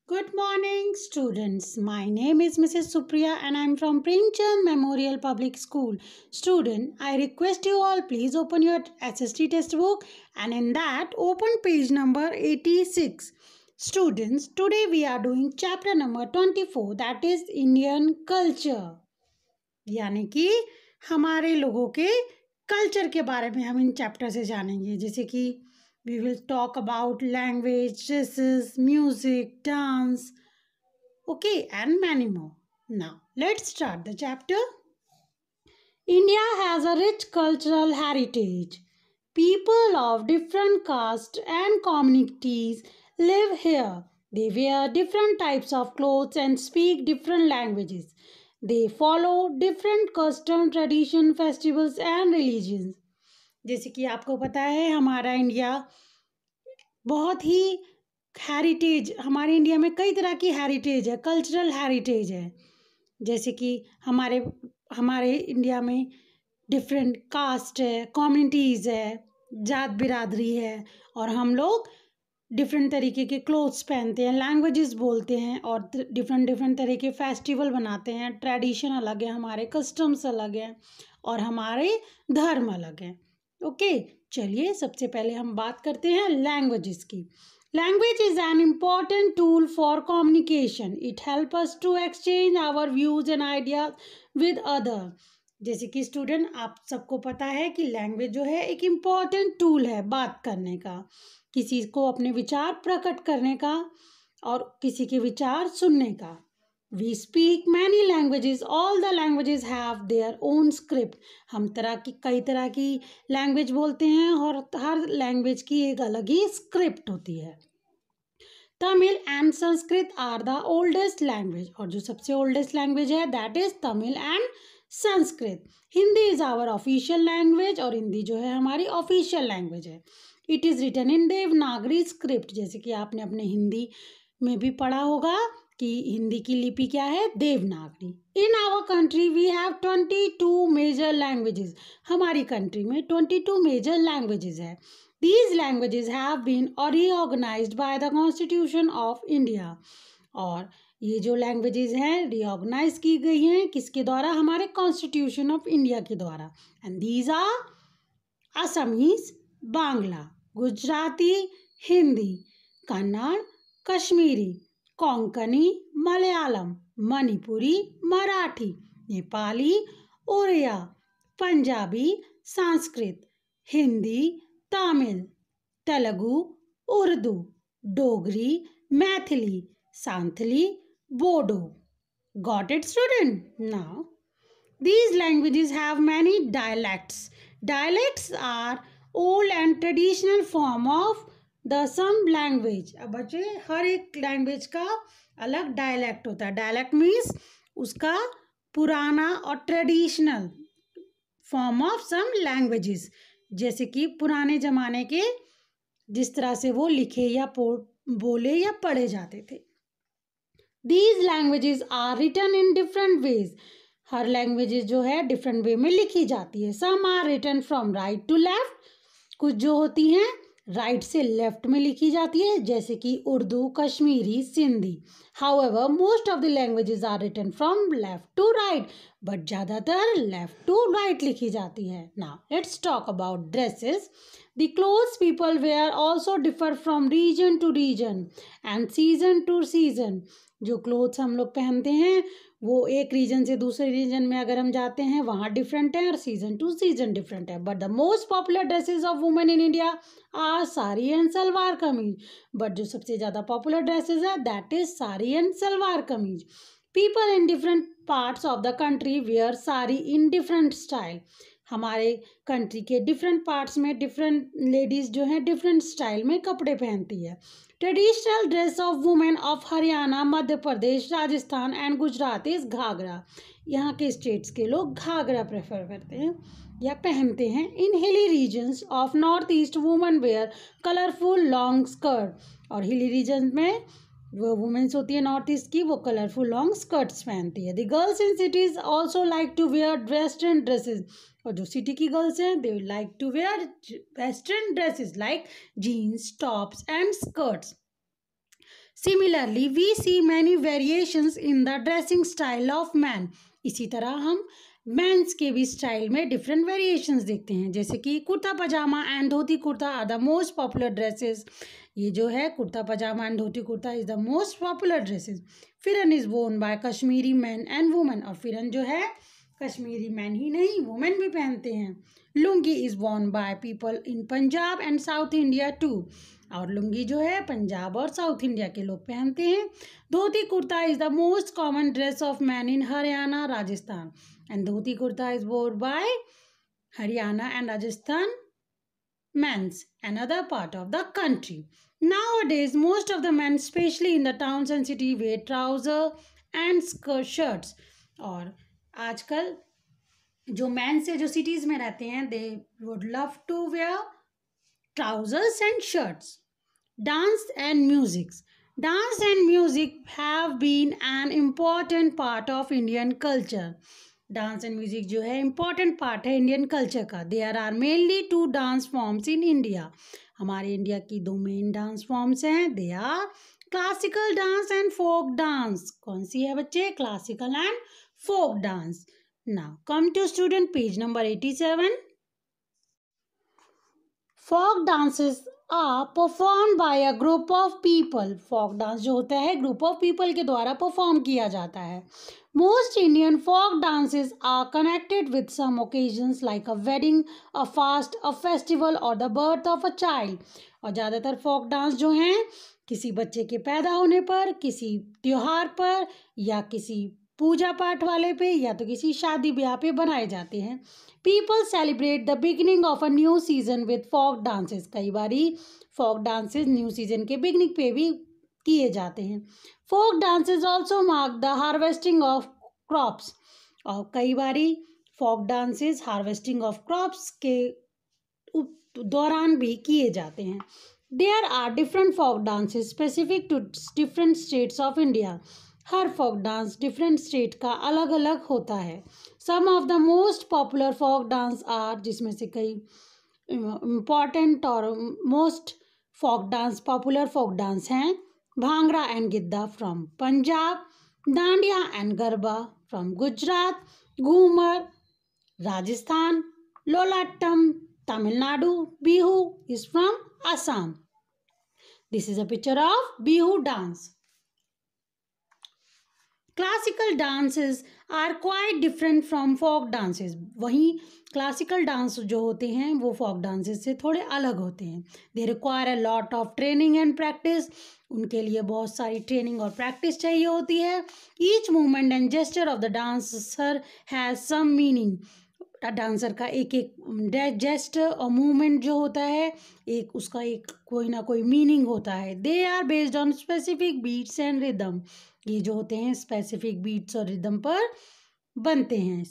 Good morning, students. My name is Mrs. Supriya and I am from Premchand Memorial Public School. Student, I request you all please open your SST textbook and in that open page number 86. Students, today we are doing chapter number 24, that is Indian culture. यानी कि हमारे लोगों के culture के बारे में हम in chapter से जानेंगे, जैसे कि we will talk about language, dresses, music, dance, okay, and many more. Now, let's start the chapter. India has a rich cultural heritage. People of different castes and communities live here. They wear different types of clothes and speak different languages. They follow different custom, tradition, festivals and religions. जैसे कि आपको पता है हमारा India बहुत ही heritage, हमारे India में कई तरह की हेरिटेज है, कल्चरल हेरिटेज है। जैसे कि हमारे इंडिया में डिफरेंट कास्ट है, कम्युनिटीज़ है, जात बिरादरी है और हम लोग डिफरेंट तरीके के क्लोथ्स पहनते हैं, लैंग्वेजेस बोलते हैं और डिफरेंट डिफरेंट तरह के फेस्टिवल बनाते हैं। ट्रेडिशन अलग है, हमारे कस्टम्स अलग हैं और हमारे धर्म अलग हैं। ओके, चलिए सबसे पहले हम बात करते हैं लैंग्वेजेस की। Language is an important tool for communication. It help us to exchange our views and ideas with other. जैसे कि स्टूडेंट, आप सबको पता है कि लैंग्वेज जो है एक इम्पॉर्टेंट टूल है बात करने का, किसी को अपने विचार प्रकट करने का और किसी के विचार सुनने का। We speak many languages. All the languages have their own script. हम कई तरह की लैंग्वेज बोलते हैं और हर लैंग्वेज की एक अलग ही स्क्रिप्ट होती है। Tamil and Sanskrit are the oldest language, और जो सबसे ओल्डेस्ट लैंग्वेज है that is Tamil and Sanskrit. Hindi is our official language, और हिंदी जो है हमारी ऑफिशियल लैंग्वेज है। It is written in Devanagari script, जैसे कि आपने अपने हिंदी में भी पढ़ा होगा कि हिंदी की लिपि क्या है, Devanagari. In our country we have 22 major languages. हमारी कंट्री में 22 मेजर लैंग्वेजेस है। These languages have been reorganized by the Constitution of India. और ये जो लैंग्वेजेस हैं रिऑर्गेनाइज की गई हैं किसके द्वारा, हमारे कॉन्स्टिट्यूशन ऑफ इंडिया के द्वारा। And these are Assamese, Bangla, Gujarati, Hindi, Kannada, Kashmiri, Konkani, Malayalam, Manipuri, Marathi, Nepali, Oriya, Punjabi, Sanskrit, Hindi, Tamil, Telugu, Urdu, Dogri, Maithili, Santhali, Bodo. Got it, student? Now, these languages have many dialects. Dialects are old and traditional form of the some language. अब बच्चे, हर एक लैंग्वेज का अलग डायलैक्ट होता है। डायलैक्ट मीन्स उसका पुराना और traditional form of some languages, जैसे कि पुराने ज़माने के जिस तरह से वो लिखे या बोले या पढ़े जाते थे। These languages are written in different ways. हर लैंग्वेजेस जो है डिफरेंट वे में लिखी जाती है। Some are written from right to left, कुछ जो होती हैं राइट से लेफ्ट में लिखी जाती है, जैसे कि Urdu, Kashmiri, Sindhi. However most of the languages are written from left to right, but ज़्यादातर लेफ्ट टू राइट लिखी जाती है। Now let's talk about dresses. The clothes people wear also differ from region to region and season to season. जो clothes हम लोग पहनते हैं वो एक रीजन से दूसरे रीजन में अगर हम जाते हैं वहाँ डिफरेंट है और सीजन टू सीजन डिफरेंट है। But the most popular dresses of women in India are sari and salwar kameez. But जो सबसे ज़्यादा पॉपुलर ड्रेसेस है that is sari and salwar kameez. People in different parts of the country wear sari in different style. हमारे country के different parts में different ladies जो हैं different style में कपड़े पहनती है। Traditional dress of women of Haryana, Madhya Pradesh, Rajasthan and Gujarat is ghagra. यहाँ के स्टेट्स के लोग घाघरा प्रेफर करते हैं या पहनते हैं। In hilly regions of north east women wear colourful long skirt, और हिली रीजन में वो वुमेन्स होती है नॉर्थ ईस्ट की, वो कलरफुल लॉन्ग स्कर्ट्स पहनती है। The girls in cities also like to wear western dresses, और जो सिटी की गर्ल्स हैं they like to wear western dresses like jeans, tops and skirts. Similarly, we see many variations in the dressing style of man. इसी तरह हम mains के भी style में डिफरेंट वेरिएशंस देखते हैं, जैसे कि kurta pyjama and dhoti kurta are the most popular dresses. ये जो है kurta pyjama and dhoti kurta is the most popular dresses. Pheran is worn by Kashmiri man and women. और फिरन जो है कश्मीरी मैन ही नहीं वुमेन भी पहनते हैं. Lungi is worn by people in Punjab and south India too. और लुंगी जो है पंजाब और साउथ इंडिया के लोग पहनते हैं. Dhoti kurta is the most common dress of man in Haryana Rajasthan. And dhoti kurta is worn by Haryana and Rajasthan men's another part of the country. Nowadays most of the men especially in the towns and city wear trouser and shirts. और आजकल जो mains है जो cities में रहते हैं they would love to wear trousers and shirts. Dance and music. Dance and music have been an important part of Indian culture. Dance and music जो है इम्पॉर्टेंट पार्ट है इंडियन कल्चर का. There are mainly 2 dance forms in India. हमारे India की 2 main dance forms हैं. They are classical dance and folk dance. कौन सी है बच्चे? Classical and folk dance. Now come to student page number 87. Folk dances are perform by a group of people. Folk dance जो होता है group of people के द्वारा perform किया जाता है. Most Indian folk dances are connected with some occasions like a wedding, a fast, a festival or the birth of a child. और ज़्यादातर folk dance जो हैं किसी बच्चे के पैदा होने पर, किसी त्योहार पर या किसी पूजा पाठ वाले पे या तो किसी शादी ब्याह पे बनाए जाते हैं. People celebrate the beginning of a new season with folk dances. कई बारी folk dances न्यू सीजन के बिगनिंग पे भी किए जाते हैं. Folk dances also mark the harvesting of crops. और कई बारी folk dances harvesting of crops के दौरान भी किए जाते हैं. There are different folk dances specific to different states of India. हर फोक डांस डिफरेंट स्टेट का अलग अलग होता है. Some of the most popular folk dance are, जिसमें से कई इम्पॉर्टेंट और मोस्ट फोक डांस पॉपुलर फोक डांस हैं. Bhangra and giddha from Punjab, dandiya and garba from Gujarat, ghoomar Rajasthan, Kolattam Tamil Nadu, Bihu is from Assam. This is a picture of Bihu dance. Classical dances are quite different from folk dances. वहीं classical dance जो होते हैं वो फोक डांसेस से थोड़े अलग होते हैं. They require a lot of training and practice. उनके लिए बहुत सारी ट्रेनिंग और प्रैक्टिस चाहिए होती है. Each movement and gesture of the dancer has some meaning. Dancer का एक एक जेस्चर और मूवमेंट जो होता है एक उसका एक कोई ना कोई मीनिंग होता है. They are based on specific beats and rhythm. ये जो होते हैं स्पेसिफिक बीट्स और रिदम पर बनते हैं.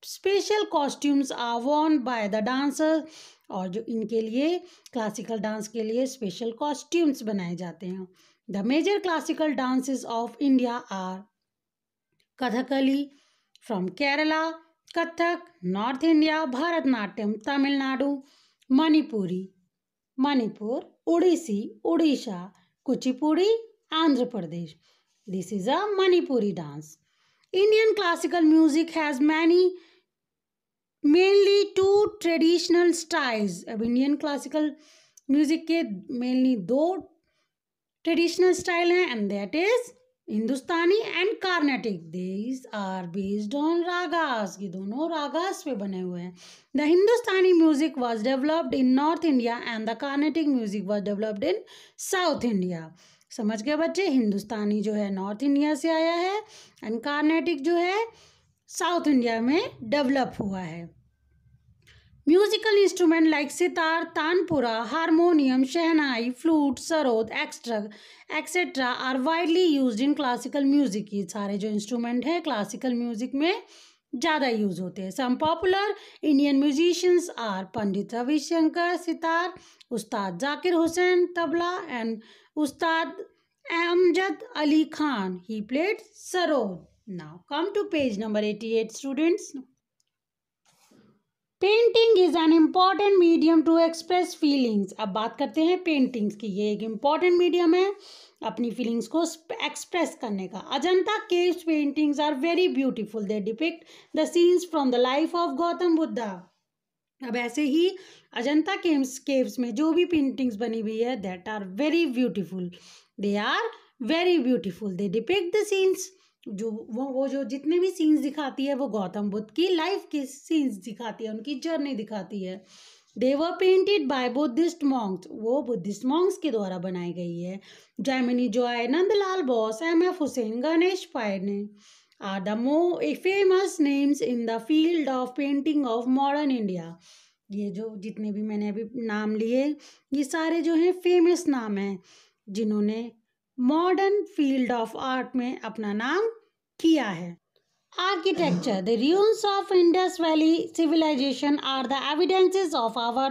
Special costumes are worn by the dancer. और जो इनके लिए क्लासिकल डांस के लिए स्पेशल कॉस्ट्यूम्स बनाए जाते हैं. The major classical dances of India are Kathakali from Kerala, Kathak north India, Bharatanatyam Tamil Nadu, Manipuri Manipur, Odissi Orissa, Kuchipudi Andhra Pradesh. This is a Manipuri dance. Indian classical music has mainly 2 traditional styles. अब इंडियन क्लासिकल म्यूजिक के मेनली 2 ट्रेडिशनल स्टाइल हैं and that is Hindustani and Carnatic. These are based on ragas. ये दोनों रागास पे बने हुए हैं. The Hindustani music was developed in north India and the Carnatic music was developed in south India. समझ गए बच्चे? हिंदुस्तानी जो है नॉर्थ इंडिया से आया है एंड कार्नेटिक जो है साउथ इंडिया में डेवलप हुआ है. Musical instrument like sitar, tanpura, harmonium, shehnai, flute, sarod etcetera are widely used in classical music. ये सारे जो इंस्ट्रूमेंट हैं क्लासिकल म्यूजिक में ज़्यादा यूज होते हैं. Some popular Indian musicians are Pandit Ravi Shankar sitar, Ustad Zakir Hussain tabla and Ustad Amjad Ali Khan he played sarod. Now come to page number 88 students. Painting is an important medium to express feelings. अब बात करते हैं पेंटिंग्स की। ये एक इम्पॉर्टेंट मीडियम है अपनी फीलिंग्स को एक्सप्रेस करने का। Ajanta caves paintings are very beautiful, they depict the scenes from the life of Gautam Buddha. अब ऐसे ही अजंता केव्स में जो भी पेंटिंग्स बनी हुई है that are very beautiful, they are very beautiful, they depict the scenes. जो वो जो जितने भी सीन्स दिखाती है वो गौतम बुद्ध की लाइफ के सीन्स दिखाती है, उनकी जर्नी दिखाती है। They were painted by Buddhist monks, वो बुद्धिस्ट मॉन्क्स के द्वारा बनाई गई है। Jamini Roy, Nandalal Bose, M.F. Husain, Ganesh Pyne are the famous names in the field of painting of modern India. ये जो जितने भी मैंने अभी नाम लिए ये सारे जो हैं फेमस नाम हैं जिन्होंने मॉडर्न फील्ड ऑफ आर्ट में अपना नाम किया है। Architecture, the ruins of Indus Valley civilization are the evidences of our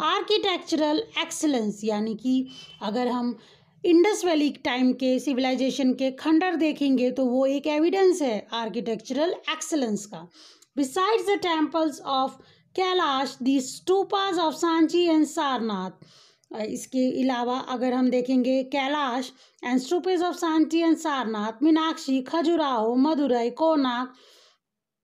architectural excellence। यानी कि अगर हम इंडस वैली टाइम के सिविलाइजेशन के खंडर देखेंगे तो वो एक एविडेंस है आर्किटेक्चरल एक्सलेंस का। Besides the temples of Kailash, the stupas of Sanchi and Sarnath, इसके अलावा अगर हम देखेंगे Kailash and stupas of Sanchi and Sarnath, Meenakshi, Khajuraho, Madurai, Konark,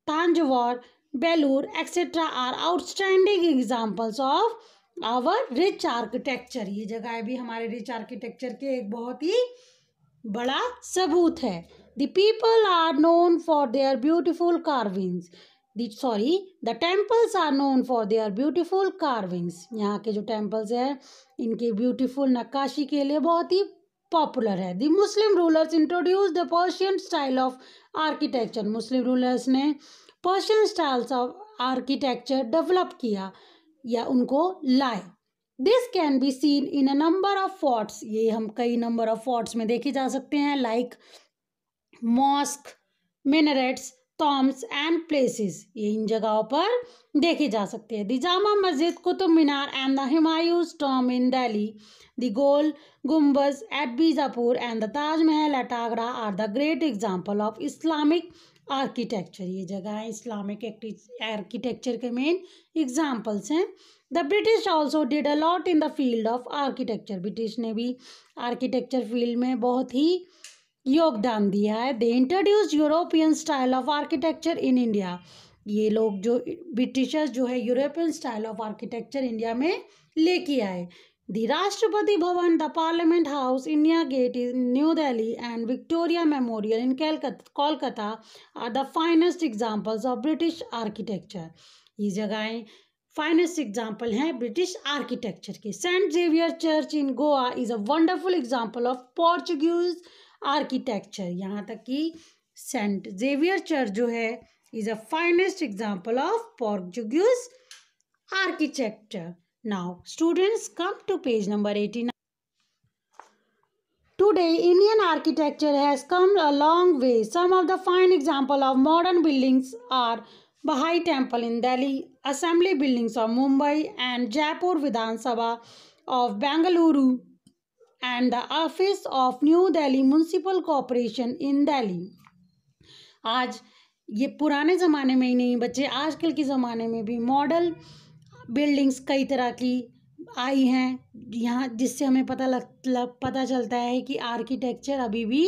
Tanjore, Belur etcetera are outstanding examples of our rich architecture. ये जगह भी हमारे रिच आर्किटेक्चर के एक बहुत ही बड़ा सबूत है। The people are known for their beautiful carvings, the temples are known for their beautiful carvings. यहाँ के जो टेम्पल्स हैं इनके ब्यूटीफुल नक्काशी के लिए बहुत ही पॉपुलर है। The Muslim rulers introduce the Persian style of architecture, Muslim rulers ने Persian styles of architecture develop किया या उनको लाए। This can be seen in a number of forts, ये हम कई नंबर ऑफ फोर्ट्स में देखे जा सकते हैं, like mosque, minarets, tombs and places, ये इन जगहों पर देखे जा सकते हैं। The Jama Masjid, Qutub Minar and the Humayun's tomb in Delhi, the Gol Gumbaz at Bijapur and the Taj Mahal at Agra are the great example of Islamic architecture. ये जगह इस्लामिक आर्किटेक्चर के मेन एग्जाम्पल्स हैं। The British also did a lot in the field of architecture, British ने भी architecture field में बहुत ही योगदान दिया है। They introduce European style of architecture in India, ये लोग जो ब्रिटिशर्स जो है European style of architecture India में लेके आए। The Rashtrapati Bhavan, the parliament house, India gate in New Delhi and Victoria memorial in Kolkata are the finest examples of British architecture. ये जगहें फाइनेस्ट एग्जाम्पल हैं ब्रिटिश आर्किटेक्चर के। Saint Xavier church in Goa is a wonderful example of Portuguese architecture, यहाँ तक कि Saint Xavier church जो है is a finest example of Portuguese architecture. Now, students, come to page number 89. Today, Indian architecture has come a long way. Some of the fine examples of modern buildings are Bahai Temple in Delhi, Assembly Buildings of Mumbai, and Jaipur Vidhan Sabha of Bengaluru, and the Office of New Delhi Municipal Corporation in Delhi. आज ये पुराने ज़माने में ही नहीं बच्चे, आजकल के ज़माने में भी मॉडल बिल्डिंग्स कई तरह की आई हैं यहाँ, जिससे हमें पता चलता है कि आर्किटेक्चर अभी भी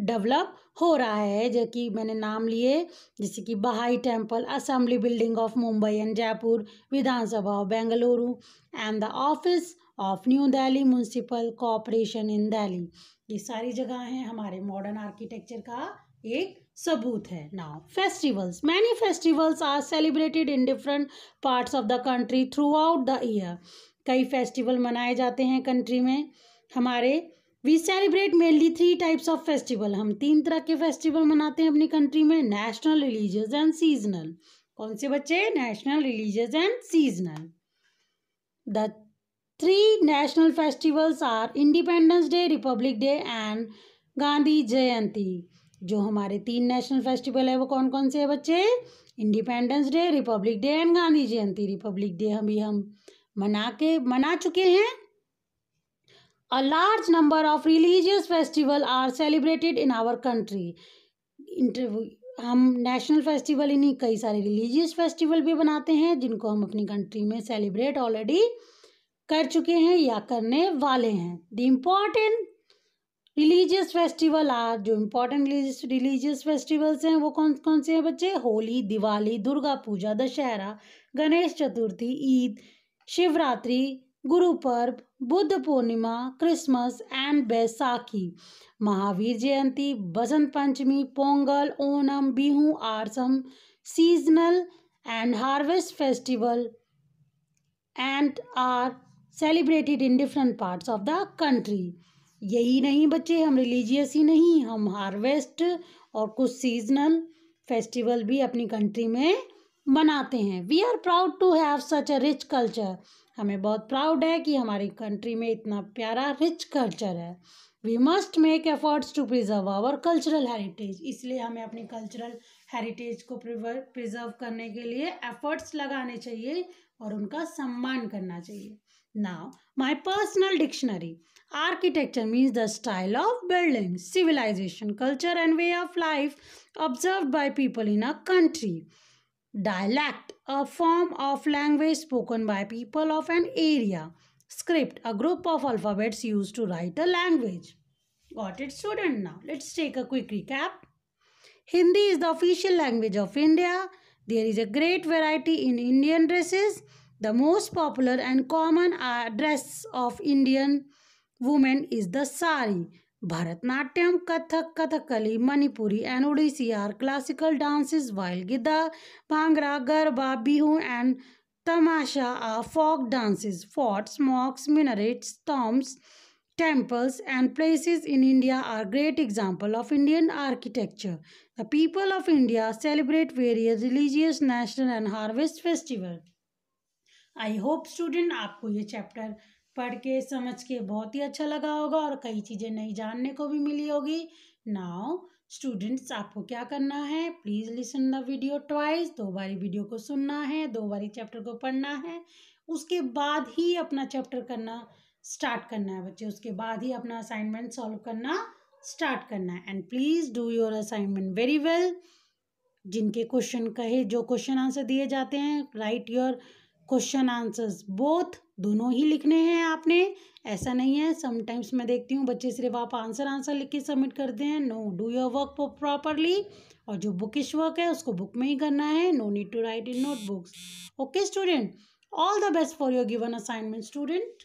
डेवलप हो रहा है। जो कि मैंने नाम लिए जैसे कि Bahai temple, assembly building of Mumbai and Jaipur, Vidhan Sabha of Bengaluru and the office of New Delhi municipal corporation in Delhi. ये सारी जगह हैं हमारे मॉडर्न आर्किटेक्चर का एक सबूत है। Now festivals, many festivals are celebrated in different parts of the country throughout the year, कई फेस्टिवल मनाए जाते हैं कंट्री में हमारे। We celebrate mainly 3 types of festival, हम 3 तरह के फेस्टिवल मनाते हैं अपनी कंट्री में, नेशनल, रिलीजियस एंड सीजनल। कौन से बच्चे? National, religious and seasonal. The 3 national festivals are Independence day, Republic day and Gandhi Jayanti. जो हमारे 3 नेशनल फेस्टिवल है वो कौन कौन से है बच्चे? Independence day, Republic day and Gandhi Jayanti. Republic day हम मना चुके हैं। A large number of religious festival are celebrated in our country, हम नेशनल फेस्टिवल इन्हीं कई सारे रिलीजियस फेस्टिवल भी बनाते हैं जिनको हम अपनी कंट्री में सेलिब्रेट ऑलरेडी कर चुके हैं या करने वाले हैं। The important religious festival are, जो इम्पोर्टेंट रिलीजियस फेस्टिवल्स हैं वो कौन कौन से हैं बच्चे? Holi, Diwali, Durga Puja, Dussehra, Ganesh Chaturthi, Eid, Shivratri, Guru Parv, Buddha Purnima, Christmas and Baisakhi. Mahavir Jayanti, Basant Panchami, Pongal, Onam, Bihu are some seasonal and harvest festival and are celebrated in different parts of the country। यही नहीं बच्चे, हम रिलीजियस ही नहीं, हम हार्वेस्ट और कुछ सीजनल फेस्टिवल भी अपनी कंट्री में मनाते हैं। We are proud to have such a rich culture. हमें बहुत प्राउड है कि हमारी कंट्री में इतना प्यारा रिच कल्चर है। We must make efforts to preserve our cultural heritage. इसलिए हमें अपनी कल्चरल हेरिटेज को प्रिजर्व करने के लिए एफर्ट्स लगाने चाहिए और उनका सम्मान करना चाहिए। Now my personal dictionary. Architecture means the style of building, civilization, culture and way of life observed by people in a country। Dialect, a form of language spoken by people of an area। Script, a group of alphabets used to write a language। Got it, student? Now let's take a quick recap। Hindi is the official language of India। There is a great variety in Indian dresses। The most popular and common dress of Indian women is the sari। Bharatnatyam, Kathak, Kathakali, Manipuri and Odissi are classical dances, while Gidda, Bhangra, Garba, Bihu and Tamasha are folk dances। Forts, mosques, minarets, tombs, temples and places in India are great example of Indian architecture। The people of India celebrate various religious, national and harvest festival। I hope student आपको ये chapter पढ़ के समझ के बहुत ही अच्छा लगा होगा और कई चीज़ें नई जानने को भी मिली होगी। नाउ स्टूडेंट्स, आपको क्या करना है? Please listen the video twice. 2 बारी वीडियो को सुनना है, 2 बारी चैप्टर को पढ़ना है, उसके बाद ही अपना चैप्टर करना स्टार्ट करना है बच्चे। उसके बाद ही अपना असाइनमेंट सॉल्व करना स्टार्ट करना है। And please do your assignment very well. जिनके क्वेश्चन कहे, जो क्वेश्चन आंसर दिए जाते हैं, right your question answers both, दोनों ही लिखने हैं आपने। ऐसा नहीं है, समटाइम्स मैं देखती हूँ बच्चे सिर्फ आप आंसर लिख के सबमिट करते हैं। No, do your work properly. और जो बुकिश वर्क है उसको बुक में ही करना है। No need to write in notebooks. Okay student, all the best for your given assignment student.